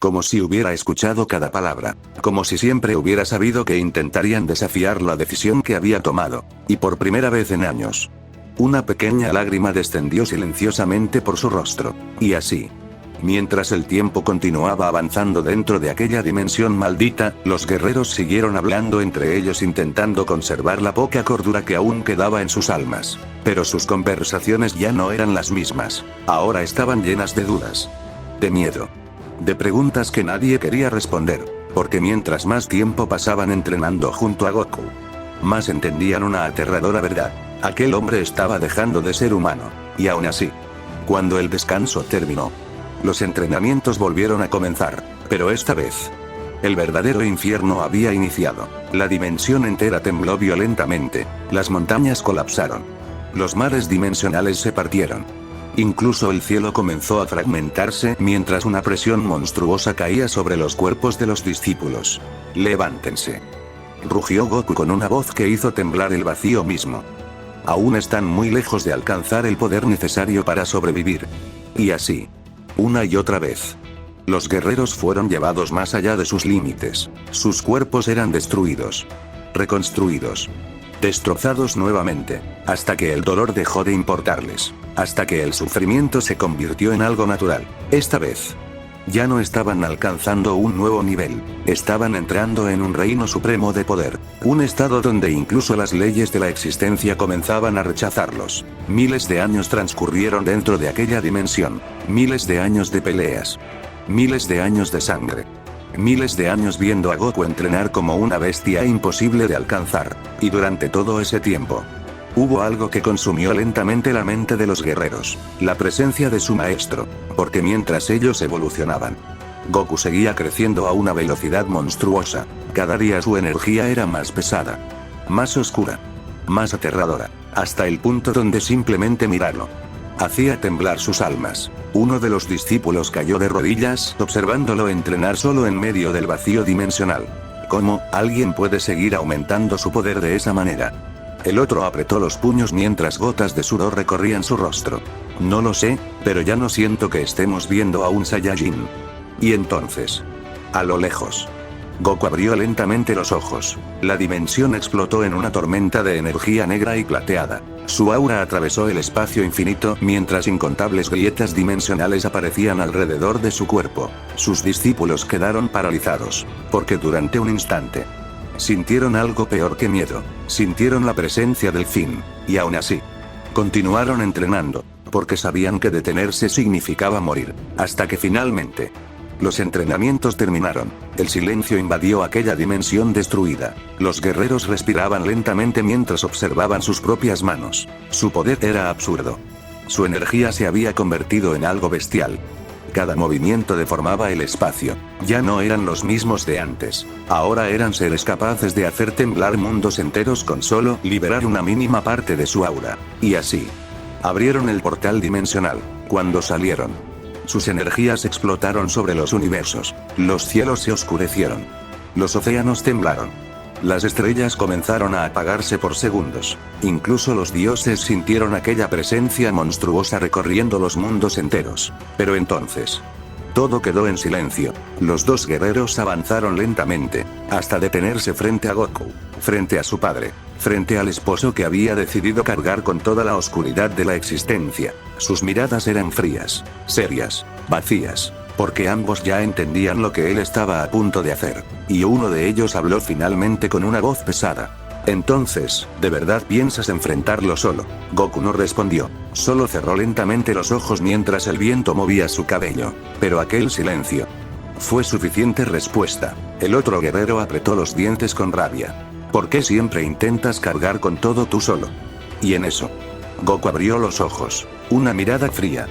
como si hubiera escuchado cada palabra, como si siempre hubiera sabido que intentarían desafiar la decisión que había tomado, y por primera vez en años. Una pequeña lágrima descendió silenciosamente por su rostro, y así. Mientras el tiempo continuaba avanzando dentro de aquella dimensión maldita, los guerreros siguieron hablando entre ellos intentando conservar la poca cordura que aún quedaba en sus almas. Pero sus conversaciones ya no eran las mismas, ahora estaban llenas de dudas, de miedo, de preguntas que nadie quería responder, porque mientras más tiempo pasaban entrenando junto a Goku, más entendían una aterradora verdad: aquel hombre estaba dejando de ser humano, y aún así, cuando el descanso terminó, los entrenamientos volvieron a comenzar, pero esta vez, el verdadero infierno había iniciado. La dimensión entera tembló violentamente, las montañas colapsaron, los mares dimensionales se partieron. Incluso el cielo comenzó a fragmentarse mientras una presión monstruosa caía sobre los cuerpos de los discípulos. «Levántense», rugió Goku con una voz que hizo temblar el vacío mismo. Aún están muy lejos de alcanzar el poder necesario para sobrevivir. Y así, una y otra vez, los guerreros fueron llevados más allá de sus límites. Sus cuerpos eran destruidos, reconstruidos, destrozados nuevamente, hasta que el dolor dejó de importarles, hasta que el sufrimiento se convirtió en algo natural. Esta vez, ya no estaban alcanzando un nuevo nivel, estaban entrando en un reino supremo de poder, un estado donde incluso las leyes de la existencia comenzaban a rechazarlos. Miles de años transcurrieron dentro de aquella dimensión, miles de años de peleas, miles de años de sangre, miles de años viendo a Goku entrenar como una bestia imposible de alcanzar, y durante todo ese tiempo, hubo algo que consumió lentamente la mente de los guerreros: la presencia de su maestro, porque mientras ellos evolucionaban, Goku seguía creciendo a una velocidad monstruosa. Cada día su energía era más pesada, más oscura, más aterradora, hasta el punto donde simplemente mirarlo hacía temblar sus almas. Uno de los discípulos cayó de rodillas observándolo entrenar solo en medio del vacío dimensional. ¿Cómo alguien puede seguir aumentando su poder de esa manera? El otro apretó los puños mientras gotas de sudor recorrían su rostro. No lo sé, pero ya no siento que estemos viendo a un Saiyajin. Y entonces, a lo lejos, Goku abrió lentamente los ojos. La dimensión explotó en una tormenta de energía negra y plateada. Su aura atravesó el espacio infinito mientras incontables grietas dimensionales aparecían alrededor de su cuerpo. Sus discípulos quedaron paralizados, porque durante un instante sintieron algo peor que miedo, sintieron la presencia del fin, y aún así, continuaron entrenando, porque sabían que detenerse significaba morir, hasta que finalmente, los entrenamientos terminaron. El silencio invadió aquella dimensión destruida. Los guerreros respiraban lentamente mientras observaban sus propias manos. Su poder era absurdo. Su energía se había convertido en algo bestial. Cada movimiento deformaba el espacio. Ya no eran los mismos de antes. Ahora eran seres capaces de hacer temblar mundos enteros con solo liberar una mínima parte de su aura. Y así, abrieron el portal dimensional. Cuando salieron, sus energías explotaron sobre los universos. Los cielos se oscurecieron. Los océanos temblaron. Las estrellas comenzaron a apagarse por segundos. Incluso los dioses sintieron aquella presencia monstruosa recorriendo los mundos enteros. Pero entonces, todo quedó en silencio. Los dos guerreros avanzaron lentamente, hasta detenerse frente a Goku, frente a su padre, frente al esposo que había decidido cargar con toda la oscuridad de la existencia. Sus miradas eran frías, serias, vacías, porque ambos ya entendían lo que él estaba a punto de hacer. Y uno de ellos habló finalmente con una voz pesada. «Entonces, ¿de verdad piensas enfrentarlo solo?» Goku no respondió, solo cerró lentamente los ojos mientras el viento movía su cabello. Pero aquel silencio fue suficiente respuesta. El otro guerrero apretó los dientes con rabia. «¿Por qué siempre intentas cargar con todo tú solo?» Y en eso, Goku abrió los ojos, una mirada fría,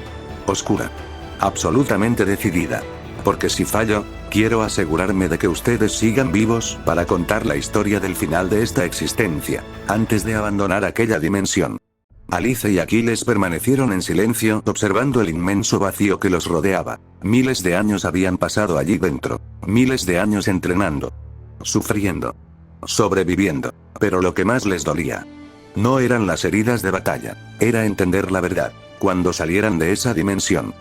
oscura, absolutamente decidida. «Porque si fallo, quiero asegurarme de que ustedes sigan vivos para contar la historia del final de esta existencia, antes de abandonar aquella dimensión». Alice y Aquiles permanecieron en silencio observando el inmenso vacío que los rodeaba. Miles de años habían pasado allí dentro, miles de años entrenando, sufriendo, sobreviviendo, pero lo que más les dolía no eran las heridas de batalla, era entender la verdad. Cuando salieran de esa dimensión,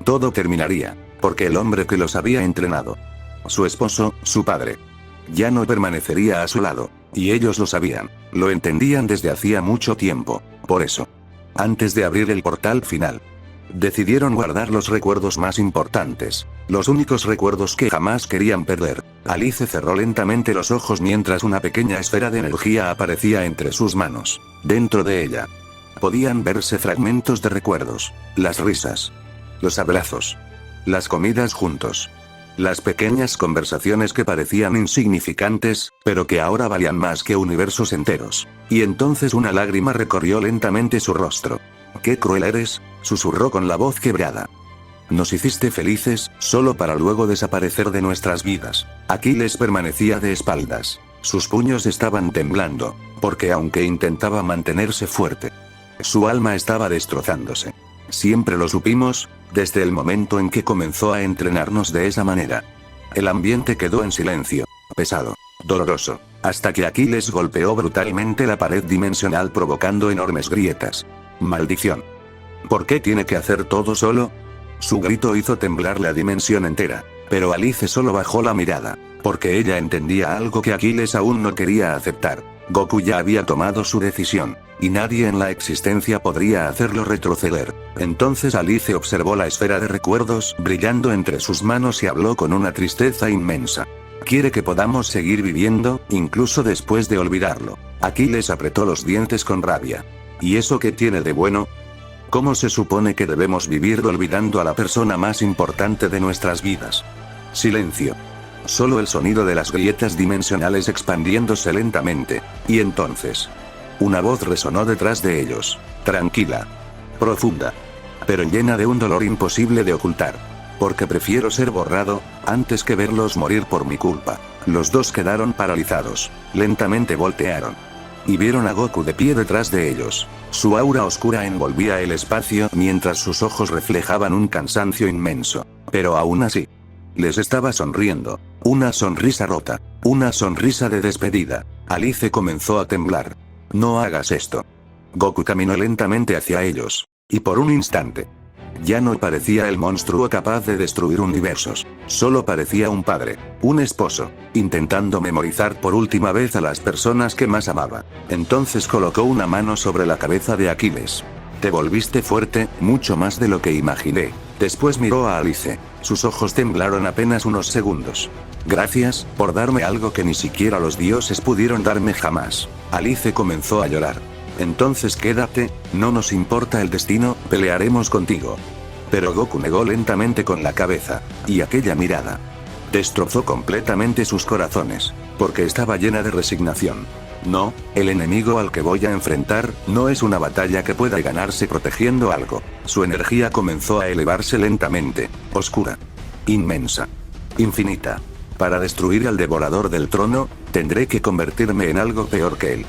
todo terminaría. Porque el hombre que los había entrenado, su esposo, su padre, ya no permanecería a su lado. Y ellos lo sabían, lo entendían desde hacía mucho tiempo. Por eso, antes de abrir el portal final, decidieron guardar los recuerdos más importantes, los únicos recuerdos que jamás querían perder. Alice cerró lentamente los ojos mientras una pequeña esfera de energía aparecía entre sus manos. Dentro de ella, podían verse fragmentos de recuerdos, las risas, los abrazos, las comidas juntos, las pequeñas conversaciones que parecían insignificantes, pero que ahora valían más que universos enteros. Y entonces una lágrima recorrió lentamente su rostro. «¡Qué cruel eres!», susurró con la voz quebrada. «Nos hiciste felices, solo para luego desaparecer de nuestras vidas». Aquiles permanecía de espaldas. Sus puños estaban temblando, porque aunque intentaba mantenerse fuerte, su alma estaba destrozándose. Siempre lo supimos, desde el momento en que comenzó a entrenarnos de esa manera. El ambiente quedó en silencio, pesado, doloroso, hasta que Aquiles golpeó brutalmente la pared dimensional provocando enormes grietas. «¡Maldición! ¿Por qué tiene que hacer todo solo?». Su grito hizo temblar la dimensión entera, pero Alice solo bajó la mirada, porque ella entendía algo que Aquiles aún no quería aceptar. Goku ya había tomado su decisión, y nadie en la existencia podría hacerlo retroceder. Entonces Alice observó la esfera de recuerdos brillando entre sus manos y habló con una tristeza inmensa. «Quiere que podamos seguir viviendo, incluso después de olvidarlo». Aquiles apretó los dientes con rabia. «¿Y eso qué tiene de bueno? ¿Cómo se supone que debemos vivir olvidando a la persona más importante de nuestras vidas?». Silencio. Solo el sonido de las grietas dimensionales expandiéndose lentamente. Y entonces, una voz resonó detrás de ellos. Tranquila. Profunda. Pero llena de un dolor imposible de ocultar. «Porque prefiero ser borrado, antes que verlos morir por mi culpa». Los dos quedaron paralizados. Lentamente voltearon. Y vieron a Goku de pie detrás de ellos. Su aura oscura envolvía el espacio mientras sus ojos reflejaban un cansancio inmenso. Pero aún así, les estaba sonriendo. Una sonrisa rota. Una sonrisa de despedida. Alice comenzó a temblar. «No hagas esto». Goku caminó lentamente hacia ellos. Y por un instante, ya no parecía el monstruo capaz de destruir universos. Solo parecía un padre, un esposo, intentando memorizar por última vez a las personas que más amaba. Entonces colocó una mano sobre la cabeza de Aquiles. «Te volviste fuerte, mucho más de lo que imaginé». Después miró a Alice. Sus ojos temblaron apenas unos segundos. «Gracias, por darme algo que ni siquiera los dioses pudieron darme jamás». Alice comenzó a llorar. «Entonces quédate, no nos importa el destino, pelearemos contigo». Pero Goku negó lentamente con la cabeza, y aquella mirada destrozó completamente sus corazones, porque estaba llena de resignación. «No, el enemigo al que voy a enfrentar, no es una batalla que pueda ganarse protegiendo algo». Su energía comenzó a elevarse lentamente, oscura, inmensa, infinita. «Para destruir al devorador del trono, tendré que convertirme en algo peor que él».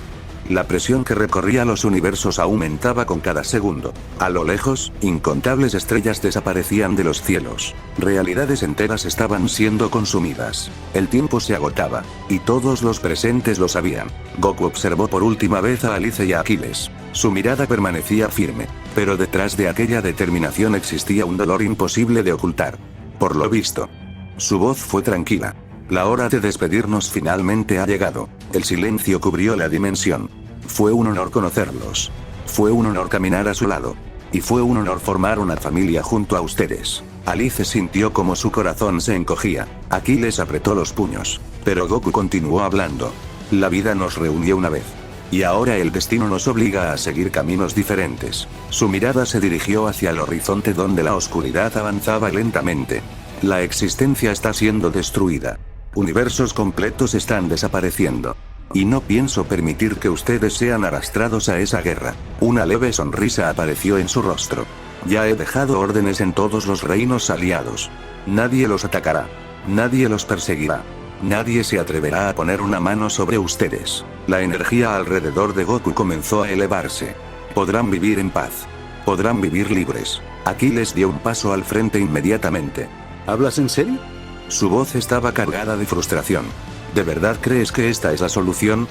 La presión que recorría los universos aumentaba con cada segundo. A lo lejos, incontables estrellas desaparecían de los cielos. Realidades enteras estaban siendo consumidas. El tiempo se agotaba, y todos los presentes lo sabían. Goku observó por última vez a Alice y a Aquiles. Su mirada permanecía firme, pero detrás de aquella determinación existía un dolor imposible de ocultar. Por lo visto, su voz fue tranquila. «La hora de despedirnos finalmente ha llegado». El silencio cubrió la dimensión. Fue un honor conocerlos. Fue un honor caminar a su lado. Y fue un honor formar una familia junto a ustedes. Alice sintió como su corazón se encogía. Aquiles apretó los puños. Pero Goku continuó hablando. «La vida nos reunió una vez. Y ahora el destino nos obliga a seguir caminos diferentes». Su mirada se dirigió hacia el horizonte donde la oscuridad avanzaba lentamente. «La existencia está siendo destruida. Universos completos están desapareciendo. Y no pienso permitir que ustedes sean arrastrados a esa guerra». Una leve sonrisa apareció en su rostro. «Ya he dejado órdenes en todos los reinos aliados. Nadie los atacará. Nadie los perseguirá. Nadie se atreverá a poner una mano sobre ustedes». La energía alrededor de Goku comenzó a elevarse. «Podrán vivir en paz. Podrán vivir libres». Aquiles dio un paso al frente inmediatamente. ¿Hablas en serio? Su voz estaba cargada de frustración. ¿De verdad crees que esta es la solución?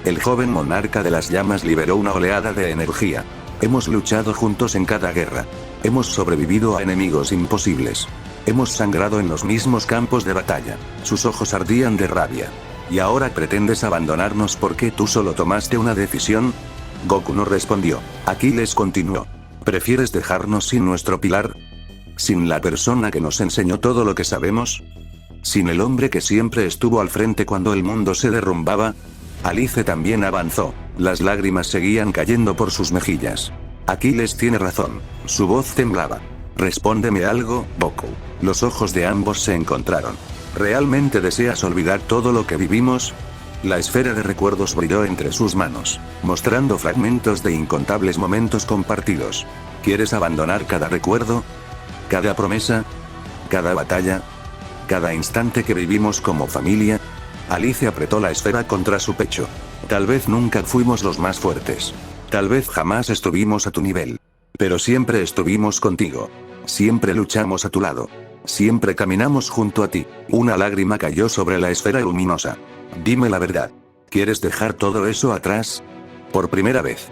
El joven monarca de las llamas liberó una oleada de energía. «Hemos luchado juntos en cada guerra. Hemos sobrevivido a enemigos imposibles. Hemos sangrado en los mismos campos de batalla. Sus ojos ardían de rabia. ¿Y ahora pretendes abandonarnos porque tú solo tomaste una decisión? Goku no respondió. Aquiles continuó. ¿Prefieres dejarnos sin nuestro pilar? ¿Sin la persona que nos enseñó todo lo que sabemos? ¿Sin el hombre que siempre estuvo al frente cuando el mundo se derrumbaba? Alice también avanzó. Las lágrimas seguían cayendo por sus mejillas. Aquiles tiene razón. Su voz temblaba. Respóndeme algo, Goku. Los ojos de ambos se encontraron. ¿Realmente deseas olvidar todo lo que vivimos? La esfera de recuerdos brilló entre sus manos, mostrando fragmentos de incontables momentos compartidos. ¿Quieres abandonar cada recuerdo? ¿Cada promesa? ¿Cada batalla? ¿Cada instante que vivimos como familia? Alice apretó la esfera contra su pecho. Tal vez nunca fuimos los más fuertes. Tal vez jamás estuvimos a tu nivel. Pero siempre estuvimos contigo. Siempre luchamos a tu lado. Siempre caminamos junto a ti. Una lágrima cayó sobre la esfera luminosa. Dime la verdad. ¿Quieres dejar todo eso atrás? Por primera vez.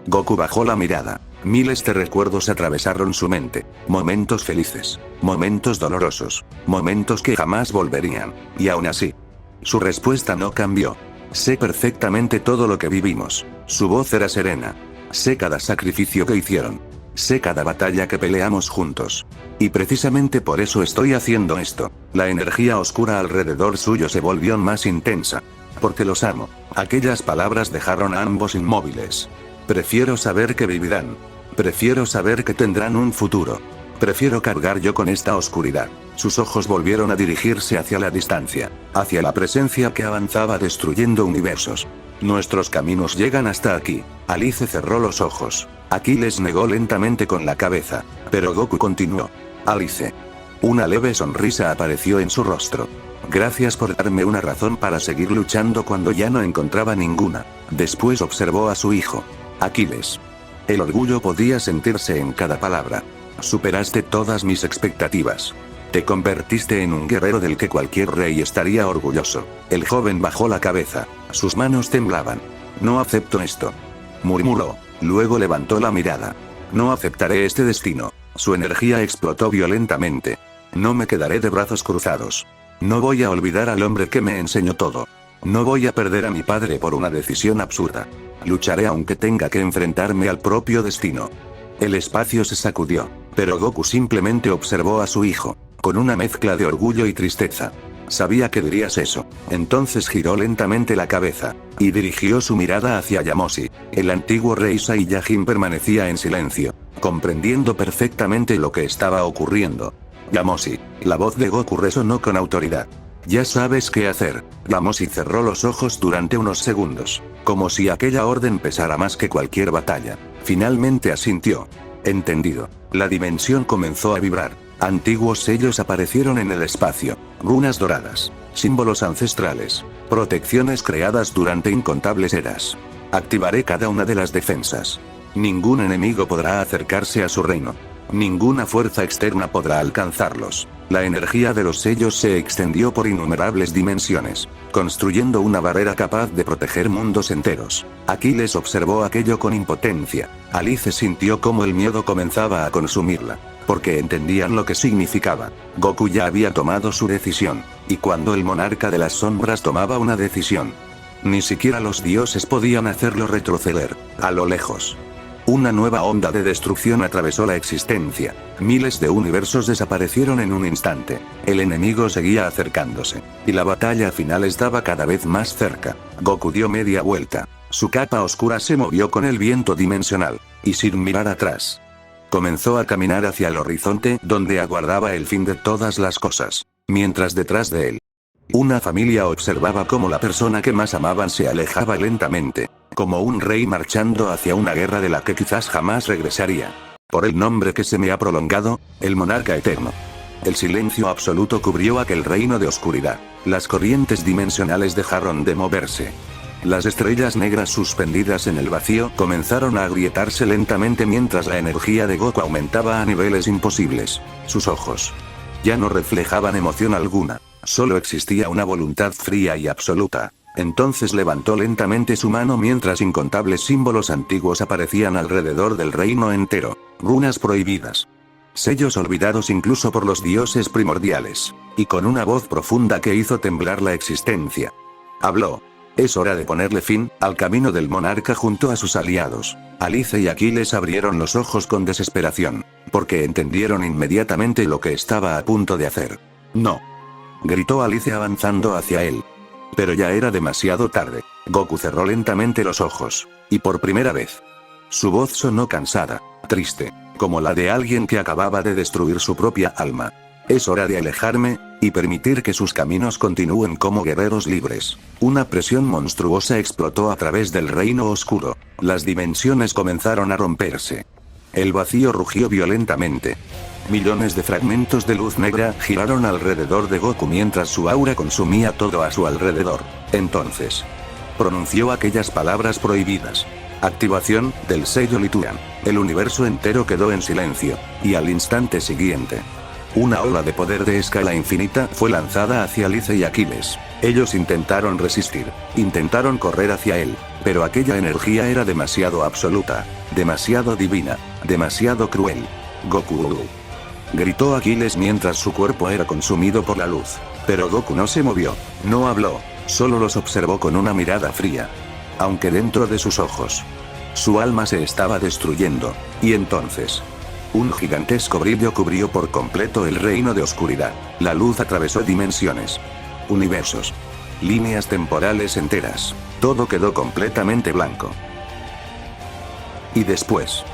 Goku bajó la mirada. Miles de recuerdos atravesaron su mente. Momentos felices. Momentos dolorosos. Momentos que jamás volverían. Y aún así. Su respuesta no cambió. Sé perfectamente todo lo que vivimos. Su voz era serena. Sé cada sacrificio que hicieron. Sé cada batalla que peleamos juntos. Y precisamente por eso estoy haciendo esto. La energía oscura alrededor suyo se volvió más intensa. Porque los amo. Aquellas palabras dejaron a ambos inmóviles. Prefiero saber que vivirán. Prefiero saber que tendrán un futuro. Prefiero cargar yo con esta oscuridad. Sus ojos volvieron a dirigirse hacia la distancia. Hacia la presencia que avanzaba destruyendo universos. Nuestros caminos llegan hasta aquí. Alice cerró los ojos. Aquiles negó lentamente con la cabeza. Pero Goku continuó. Alice. Una leve sonrisa apareció en su rostro. Gracias por darme una razón para seguir luchando cuando ya no encontraba ninguna. Después observó a su hijo. Aquiles. El orgullo podía sentirse en cada palabra. Superaste todas mis expectativas. Te convertiste en un guerrero del que cualquier rey estaría orgulloso. El joven bajó la cabeza. Sus manos temblaban. No acepto esto. Murmuró. Luego levantó la mirada. No aceptaré este destino. Su energía explotó violentamente. No me quedaré de brazos cruzados. No voy a olvidar al hombre que me enseñó todo. No voy a perder a mi padre por una decisión absurda. Lucharé aunque tenga que enfrentarme al propio destino. El espacio se sacudió, pero Goku simplemente observó a su hijo, con una mezcla de orgullo y tristeza. Sabía que dirías eso. Entonces giró lentamente la cabeza, y dirigió su mirada hacia Yamoshi. El antiguo rey Saiyajin permanecía en silencio, comprendiendo perfectamente lo que estaba ocurriendo. Yamoshi. La voz de Goku resonó con autoridad. Ya sabes qué hacer. Yamoshi cerró los ojos durante unos segundos, como si aquella orden pesara más que cualquier batalla. Finalmente asintió. Entendido. La dimensión comenzó a vibrar. Antiguos sellos aparecieron en el espacio. Runas doradas. Símbolos ancestrales. Protecciones creadas durante incontables eras. Activaré cada una de las defensas. Ningún enemigo podrá acercarse a su reino. Ninguna fuerza externa podrá alcanzarlos. La energía de los sellos se extendió por innumerables dimensiones, construyendo una barrera capaz de proteger mundos enteros. Aquiles observó aquello con impotencia. Alice sintió cómo el miedo comenzaba a consumirla, porque entendían lo que significaba. Goku ya había tomado su decisión, y cuando el monarca de las sombras tomaba una decisión, ni siquiera los dioses podían hacerlo retroceder. A lo lejos, una nueva onda de destrucción atravesó la existencia. Miles de universos desaparecieron en un instante. El enemigo seguía acercándose. Y la batalla final estaba cada vez más cerca. Goku dio media vuelta. Su capa oscura se movió con el viento dimensional. Y sin mirar atrás, comenzó a caminar hacia el horizonte donde aguardaba el fin de todas las cosas. Mientras detrás de él, una familia observaba cómo la persona que más amaban se alejaba lentamente. Como un rey marchando hacia una guerra de la que quizás jamás regresaría. Por el nombre que se me ha prolongado, el monarca eterno. El silencio absoluto cubrió aquel reino de oscuridad. Las corrientes dimensionales dejaron de moverse. Las estrellas negras suspendidas en el vacío comenzaron a agrietarse lentamente mientras la energía de Goku aumentaba a niveles imposibles. Sus ojos ya no reflejaban emoción alguna. Solo existía una voluntad fría y absoluta. Entonces levantó lentamente su mano mientras incontables símbolos antiguos aparecían alrededor del reino entero. Runas prohibidas. Sellos olvidados incluso por los dioses primordiales. Y con una voz profunda que hizo temblar la existencia. Habló. Es hora de ponerle fin al camino del monarca junto a sus aliados. Alice y Aquiles abrieron los ojos con desesperación, porque entendieron inmediatamente lo que estaba a punto de hacer. No. Gritó Alice avanzando hacia él. Pero ya era demasiado tarde. Goku cerró lentamente los ojos. Y por primera vez. Su voz sonó cansada, triste, como la de alguien que acababa de destruir su propia alma. Es hora de alejarme, y permitir que sus caminos continúen como guerreros libres. Una presión monstruosa explotó a través del reino oscuro. Las dimensiones comenzaron a romperse. El vacío rugió violentamente. Millones de fragmentos de luz negra giraron alrededor de Goku mientras su aura consumía todo a su alrededor. Entonces, pronunció aquellas palabras prohibidas. Activación del sello Lituan. El universo entero quedó en silencio, y al instante siguiente, una ola de poder de escala infinita fue lanzada hacia Alice y Aquiles. Ellos intentaron resistir, intentaron correr hacia él, pero aquella energía era demasiado absoluta, demasiado divina, demasiado cruel. Goku. Gritó Aquiles mientras su cuerpo era consumido por la luz. Pero Goku no se movió, no habló, solo los observó con una mirada fría. Aunque dentro de sus ojos, su alma se estaba destruyendo, y entonces, un gigantesco brillo cubrió por completo el reino de oscuridad. La luz atravesó dimensiones, universos, líneas temporales enteras. Todo quedó completamente blanco. Y después,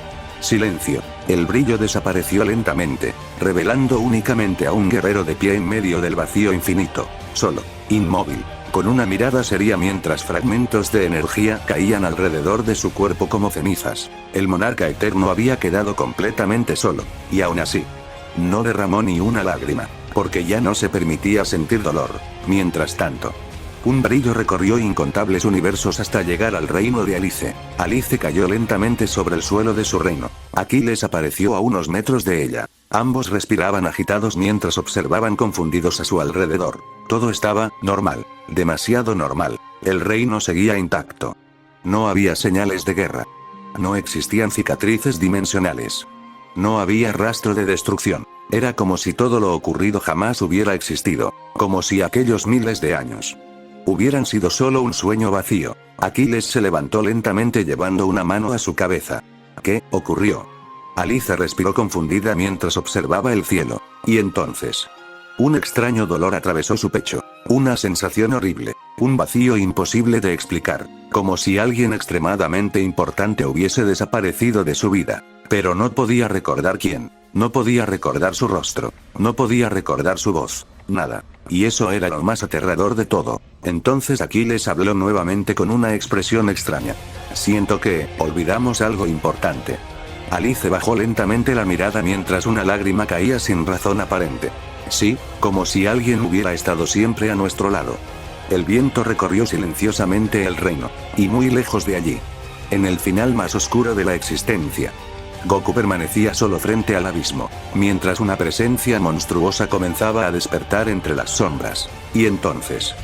silencio. El brillo desapareció lentamente, revelando únicamente a un guerrero de pie en medio del vacío infinito, solo, inmóvil, con una mirada seria mientras fragmentos de energía caían alrededor de su cuerpo como cenizas. El monarca eterno había quedado completamente solo, y aún así, no derramó ni una lágrima, porque ya no se permitía sentir dolor. Mientras tanto, un brillo recorrió incontables universos hasta llegar al reino de Alice. Alice cayó lentamente sobre el suelo de su reino. Aquiles apareció a unos metros de ella. Ambos respiraban agitados mientras observaban confundidos a su alrededor. Todo estaba normal, demasiado normal. El reino seguía intacto. No había señales de guerra. No existían cicatrices dimensionales. No había rastro de destrucción. Era como si todo lo ocurrido jamás hubiera existido, como si aquellos miles de años hubieran sido solo un sueño vacío. Aquiles se levantó lentamente llevando una mano a su cabeza. ¿Qué ocurrió? Alice respiró confundida mientras observaba el cielo. Y entonces, un extraño dolor atravesó su pecho. Una sensación horrible. Un vacío imposible de explicar. Como si alguien extremadamente importante hubiese desaparecido de su vida. Pero no podía recordar quién. No podía recordar su rostro. No podía recordar su voz. Nada. Y eso era lo más aterrador de todo. Entonces Aquiles habló nuevamente con una expresión extraña. Siento que olvidamos algo importante. Alice bajó lentamente la mirada mientras una lágrima caía sin razón aparente. Sí, como si alguien hubiera estado siempre a nuestro lado. El viento recorrió silenciosamente el reino, y muy lejos de allí, en el final más oscuro de la existencia, Goku permanecía solo frente al abismo, mientras una presencia monstruosa comenzaba a despertar entre las sombras. Y entonces,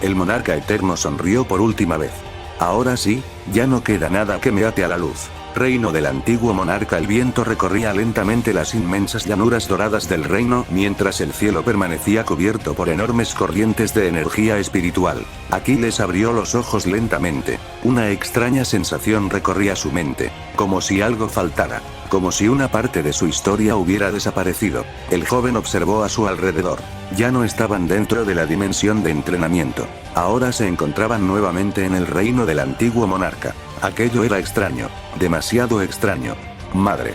el monarca eterno sonrió por última vez. Ahora sí, ya no queda nada que me ate a la luz. Reino del antiguo monarca. El viento recorría lentamente las inmensas llanuras doradas del reino mientras el cielo permanecía cubierto por enormes corrientes de energía espiritual. Aquiles abrió los ojos lentamente. Una extraña sensación recorría su mente, como si algo faltara, como si una parte de su historia hubiera desaparecido. El joven observó a su alrededor. Ya no estaban dentro de la dimensión de entrenamiento. Ahora se encontraban nuevamente en el reino del antiguo monarca. Aquello era extraño, demasiado extraño. Madre.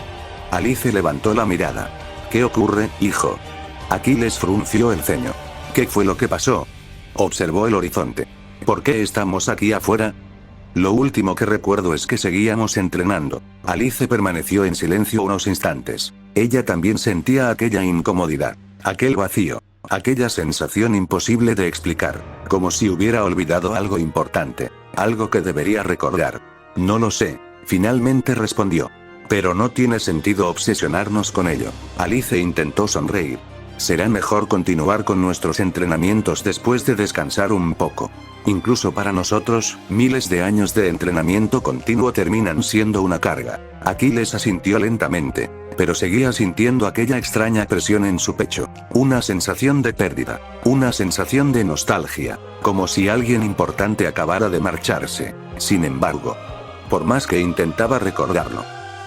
Alice levantó la mirada. ¿Qué ocurre, hijo? Aquiles frunció el ceño. ¿Qué fue lo que pasó? Observó el horizonte. ¿Por qué estamos aquí afuera? Lo último que recuerdo es que seguíamos entrenando. Alice permaneció en silencio unos instantes. Ella también sentía aquella incomodidad, aquel vacío, aquella sensación imposible de explicar, como si hubiera olvidado algo importante, algo que debería recordar. No lo sé, finalmente respondió. Pero no tiene sentido obsesionarnos con ello. Alice intentó sonreír. Será mejor continuar con nuestros entrenamientos después de descansar un poco. Incluso para nosotros, miles de años de entrenamiento continuo terminan siendo una carga. Aquiles asintió lentamente. pero seguía sintiendo aquella extraña presión en su pecho. Una sensación de pérdida. Una sensación de nostalgia. Como si alguien importante acabara de marcharse. Sin embargo, por más que intentaba recordarlo,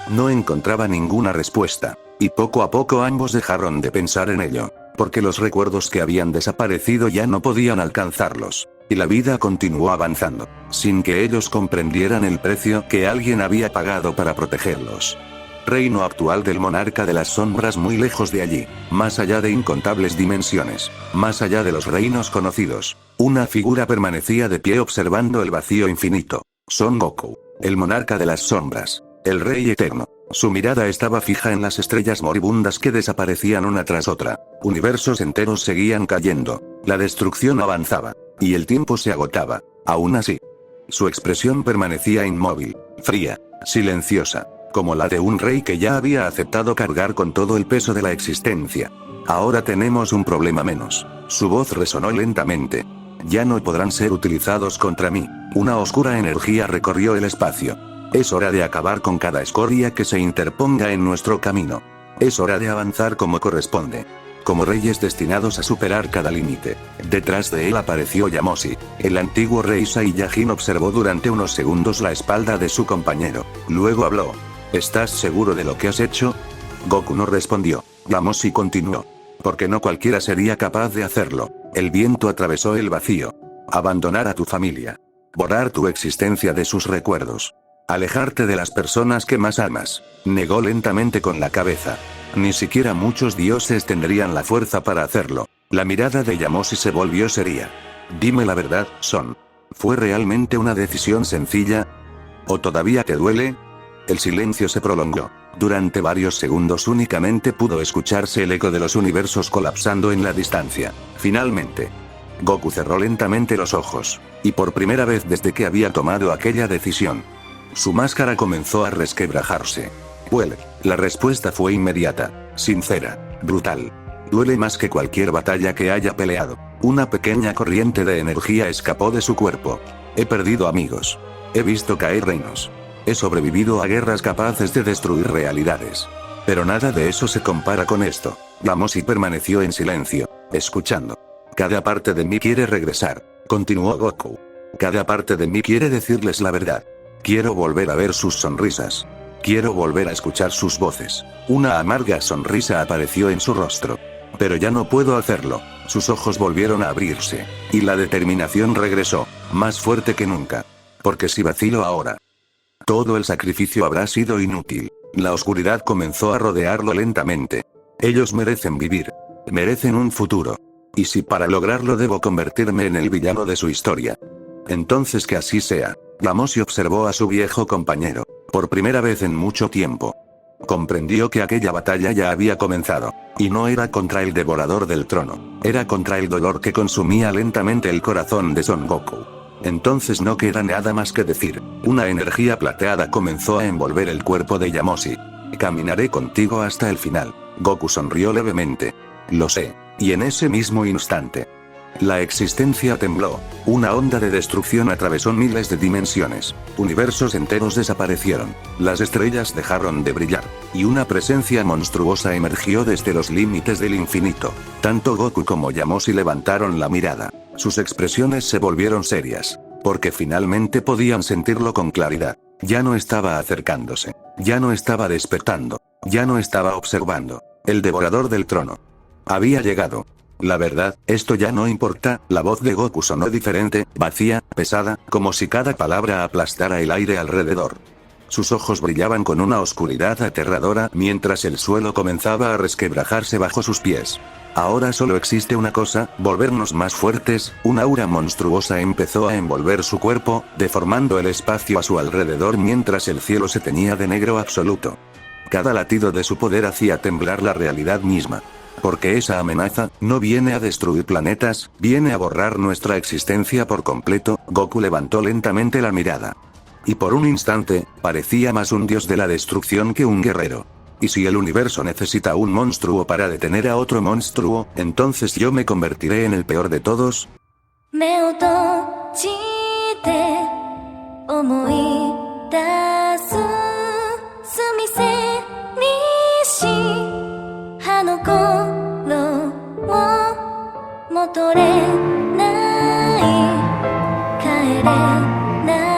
no encontraba ninguna respuesta. Y poco a poco ambos dejaron de pensar en ello. Porque los recuerdos que habían desaparecido ya no podían alcanzarlos. Y la vida continuó avanzando, sin que ellos comprendieran el precio que alguien había pagado para protegerlos. Reino actual del monarca de las sombras, muy lejos de allí, más allá de incontables dimensiones, más allá de los reinos conocidos, una figura permanecía de pie observando el vacío infinito. Son Goku, el monarca de las sombras, el rey eterno. Su mirada estaba fija en las estrellas moribundas que desaparecían una tras otra. Universos enteros seguían cayendo. La destrucción avanzaba. Y el tiempo se agotaba. Aún así, su expresión permanecía inmóvil, fría, silenciosa, como la de un rey que ya había aceptado cargar con todo el peso de la existencia. Ahora tenemos un problema menos. Su voz resonó lentamente. Ya no podrán ser utilizados contra mí. Una oscura energía recorrió el espacio. Es hora de acabar con cada escoria que se interponga en nuestro camino. Es hora de avanzar como corresponde. Como reyes destinados a superar cada límite. Detrás de él apareció Yamoshi. El antiguo rey Saiyajin observó durante unos segundos la espalda de su compañero. Luego habló. ¿Estás seguro de lo que has hecho? Goku no respondió. Yamoshi continuó. Porque no cualquiera sería capaz de hacerlo. El viento atravesó el vacío. Abandonar a tu familia. Borrar tu existencia de sus recuerdos. Alejarte de las personas que más amas. Negó lentamente con la cabeza. Ni siquiera muchos dioses tendrían la fuerza para hacerlo. La mirada de Yamoshi se volvió seria. Dime la verdad, Son. ¿Fue realmente una decisión sencilla? ¿O todavía te duele? El silencio se prolongó. Durante varios segundos únicamente pudo escucharse el eco de los universos colapsando en la distancia. Finalmente, Goku cerró lentamente los ojos. Y por primera vez desde que había tomado aquella decisión, su máscara comenzó a resquebrajarse. Well, la respuesta fue inmediata, sincera, brutal. Duele más que cualquier batalla que haya peleado. Una pequeña corriente de energía escapó de su cuerpo. He perdido amigos. He visto caer reinos. He sobrevivido a guerras capaces de destruir realidades. Pero nada de eso se compara con esto. Yamoshi permaneció en silencio, escuchando. Cada parte de mí quiere regresar, continuó Goku. Cada parte de mí quiere decirles la verdad. Quiero volver a ver sus sonrisas. Quiero volver a escuchar sus voces. Una amarga sonrisa apareció en su rostro. Pero ya no puedo hacerlo. Sus ojos volvieron a abrirse. Y la determinación regresó, más fuerte que nunca. Porque si vacilo ahora, todo el sacrificio habrá sido inútil. La oscuridad comenzó a rodearlo lentamente. Ellos merecen vivir. Merecen un futuro. Y si para lograrlo debo convertirme en el villano de su historia, entonces que así sea. Yamoshi observó a su viejo compañero. Por primera vez en mucho tiempo, comprendió que aquella batalla ya había comenzado. Y no era contra el devorador del trono. Era contra el dolor que consumía lentamente el corazón de Son Goku. Entonces no queda nada más que decir. Una energía plateada comenzó a envolver el cuerpo de Yamoshi. Caminaré contigo hasta el final. Goku sonrió levemente. Lo sé. Y en ese mismo instante, la existencia tembló. Una onda de destrucción atravesó miles de dimensiones. Universos enteros desaparecieron. Las estrellas dejaron de brillar. Y una presencia monstruosa emergió desde los límites del infinito. Tanto Goku como Yamoshi levantaron la mirada. Sus expresiones se volvieron serias. Porque finalmente podían sentirlo con claridad. Ya no estaba acercándose. Ya no estaba despertando. Ya no estaba observando. El devorador del trono había llegado. La verdad, esto ya no importa. La voz de Goku sonó diferente, vacía, pesada, como si cada palabra aplastara el aire alrededor. Sus ojos brillaban con una oscuridad aterradora mientras el suelo comenzaba a resquebrajarse bajo sus pies. Ahora solo existe una cosa, volvernos más fuertes. Una aura monstruosa empezó a envolver su cuerpo, deformando el espacio a su alrededor mientras el cielo se teñía de negro absoluto. Cada latido de su poder hacía temblar la realidad misma. Porque esa amenaza no viene a destruir planetas, viene a borrar nuestra existencia por completo. Goku levantó lentamente la mirada. Y por un instante, parecía más un dios de la destrucción que un guerrero. Y si el universo necesita un monstruo para detener a otro monstruo, entonces yo me convertiré en el peor de todos. 目を閉じて思い出す澄みせにし心も戻れない帰れない